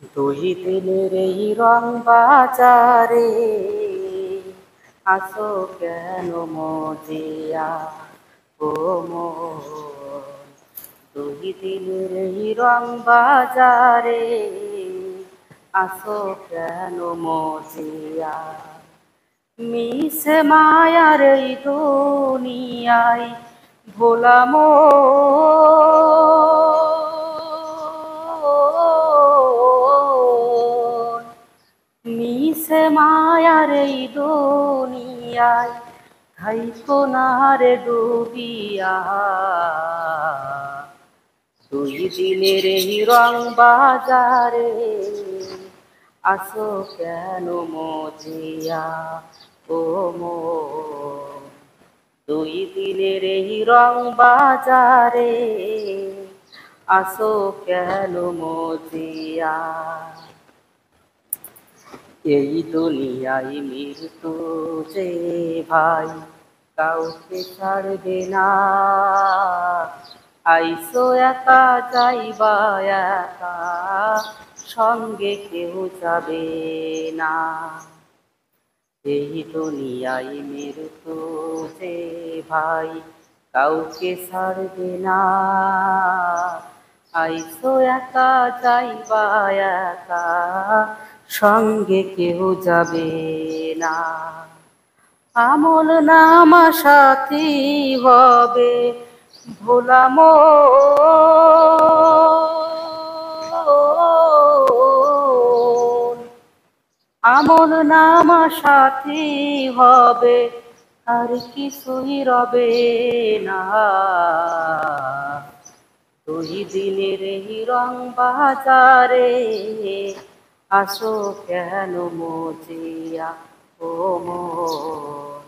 দুই দিনের এই রং বাজারে আসো কেন মজিয়া ও মন। দুই দিনের এই রং বাজারে আসো কেন মজিয়া। মিছে মায়ার এই দুনিয়ায় ভোলা মন। মিছে মায়ার এই দুনিয়ায় থাইকো না রে ডুবিয়া। দুই দিনের এই রং বাজারে আসো কেন মজিয়া ও মন। দুই দিনের এই রং বাজারে আসো কেন মজিয়া। এই দুনিয়ায় মৃত্যু যে ভাই কাউকে ছাড়বে না। আইসো একা যাইবা একা, সঙ্গে কেউ যাবে না। এই দুনিয়ায় মৃত্যু যে ভাই কাউকে ছাড়বে না। আইসো একা যাইবা একা, সঙ্গে কেউ যাবে না। আমল নামা সাথী হবে ভোলা মন। আমল নামা সাথী হবে আর কিছুই রবে না। দুই দিনের এই রং বাজারে আসো কেন মজিয়া ও মন।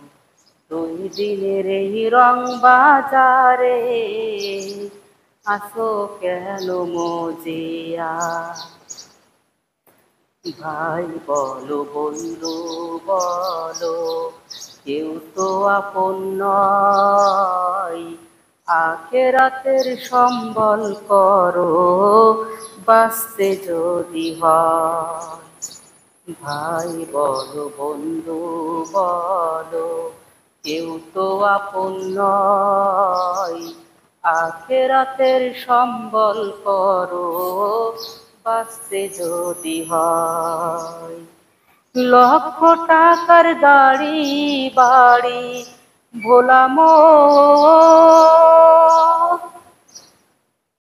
দুই দিনের এই রং বাজারে আসো কেন মজিয়া। ভাই বলো বন্ধু বলো, কেউ তো আপন নয়। আখেরাতের সম্বল করো বাঁচতে যদি হয়। ভাই বলো বন্ধু বলো, কেউ তো আপন নয়। আখেরাতের সম্বল করো বাঁচতে যদি হয়। লক্ষ টাকার গাড়ি বাড়ি ভোলা মন।